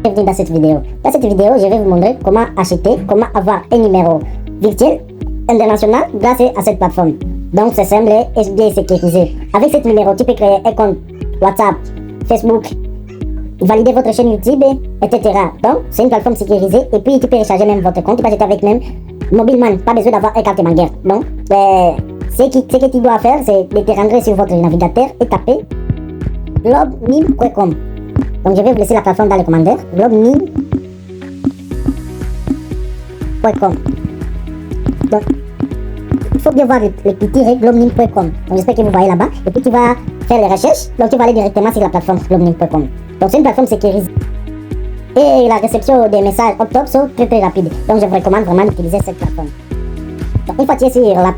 Bienvenue dans cette vidéo. Dans cette vidéo, je vais vous montrer comment acheter, comment avoir un numéro virtuel international grâce à cette plateforme. Donc c'est simple et bien sécurisé. Avec ce numéro, tu peux créer un compte WhatsApp, Facebook, valider votre chaîne YouTube, etc. Donc c'est une plateforme sécurisée et puis tu peux recharger même votre compte. Tu peux acheter avec même MobileMoney, pas besoin d'avoir un carte bancaire. Donc ce que tu dois faire, c'est de te rendre sur votre navigateur et taper globememe.com. Donc je vais vous laisser la plateforme dans les commentaires, globememe.com. Donc il faut bien voir le petit globememe.com. Donc j'espère que vous voyez là-bas. Et puis tu vas faire les recherches. Donc tu vas aller directement sur la plateforme globememe.com. Donc c'est une plateforme sécurisée. Et la réception des messages au top sont très rapide. Donc je vous recommande vraiment d'utiliser cette plateforme. Donc une fois que tu es sur la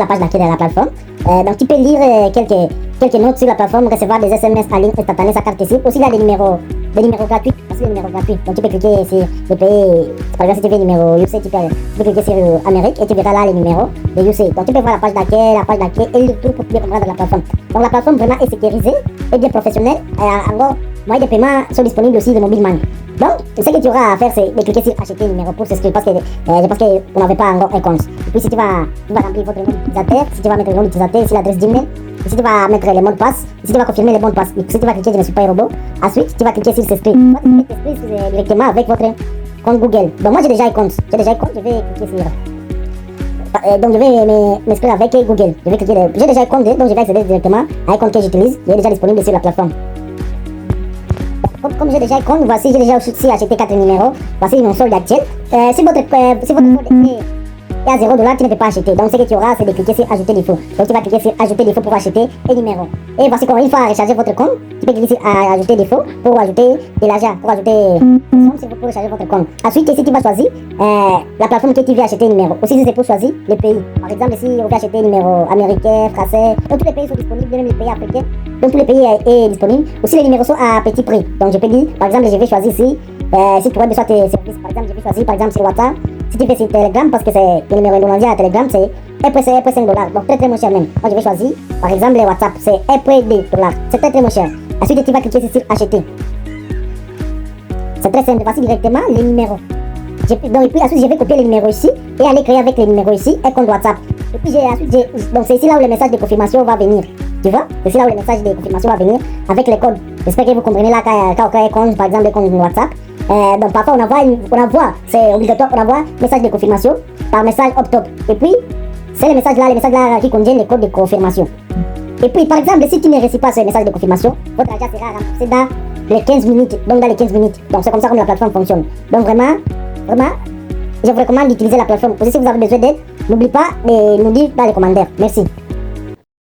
page d'accueil de la plateforme, donc tu peux lire quelques notes sur la plateforme, recevoir des SMS en ligne instantanés, sa carte ici. Aussi il y a des numéros gratuits, parce que les numéros gratuits. Donc tu peux cliquer sur le pays, par exemple si tu veux le numéro UC, tu peux cliquer sur Amérique et tu verras là les numéros de UC. Donc tu peux voir la page d'accueil et le tout pour bien comprendre la plateforme. Donc la plateforme vraiment est sécurisée et bien professionnelle. Encore, moyens de paiement sont disponibles aussi de MobileMoney. Donc, ce que tu auras à faire, c'est de cliquer sur acheter un numéro pour s'inscrire parce que je pense que vous n'avez pas encore un compte. Et puis, si tu vas remplir votre nom d'utilisateur, si tu vas mettre le nom d'utilisateur, ici l'adresse d'email, si tu vas mettre les mots de passe, si tu vas confirmer les mots de passe, si tu vas cliquer je ne suis pas un robot, ensuite tu vas cliquer sur s'inscrire. Tu vas t'inscrire directement avec votre compte Google. Donc, moi j'ai déjà un compte, je vais cliquer sur. Donc, je vais m'inscrire avec Google. J'ai déjà un compte, donc je vais accéder directement à un compte que j'utilise, qui est déjà disponible sur la plateforme. Comme j'ai déjà un compte, voici, j'ai déjà aussi acheté 4 numéros. Voici mon solde actuel. Si votre solde est à 0$, tu ne peux pas acheter. Donc ce que tu auras, c'est de cliquer sur ajouter des faux. Donc tu vas cliquer sur ajouter des faux pour acheter un numéro. Et voici comment une fois recharger votre compte, tu peux cliquer sur ajouter des faux pour ajouter de l'argent, pour ajouter pour recharger votre compte. Ensuite, ici tu vas choisir la plateforme que tu veux acheter un numéro. Aussi c'est pour choisir les pays. Par exemple, si on veut acheter un numéro américain, français, donc tous les pays sont disponibles, même les pays africains. Donc tous les pays sont disponibles. Aussi les numéros sont à petit prix. Donc je peux dire, par exemple, je vais choisir ici, si tu aurais besoin de tes services, par exemple, je vais choisir par exemple sur WhatsApp. Si tu fais sur Telegram, parce que c'est le numéro indonésia à Telegram, c'est 1,5$. Donc très moins cher même. Moi je vais choisir, par exemple, les WhatsApp, c'est 1,2$. C'est très moins cher. Ensuite tu vas cliquer sur acheter. C'est très simple. Voici directement les numéros. Donc et puis ensuite je vais copier les numéros ici et aller créer avec les numéros ici un compte WhatsApp. Et puis donc c'est ici là où le message de confirmation va venir. Tu vois? C'est ici là où le message de confirmation va venir avec les codes. J'espère que vous comprenez là quand on crée un compte, par exemple, un compte WhatsApp. Donc parfois on envoie, c'est obligatoire, on envoie message de confirmation par message op-top. Et puis c'est les messages là qui contiennent les codes de confirmation. Et puis par exemple, si tu ne reçois pas ce message de confirmation, votre argent sera remboursé dans les 15 minutes. Donc dans les 15 minutes. Donc c'est comme ça que la plateforme fonctionne. Donc vraiment, je vous recommande d'utiliser la plateforme. Aussi si vous avez besoin d'aide, n'oubliez pas de nous dire dans les commentaires. Merci.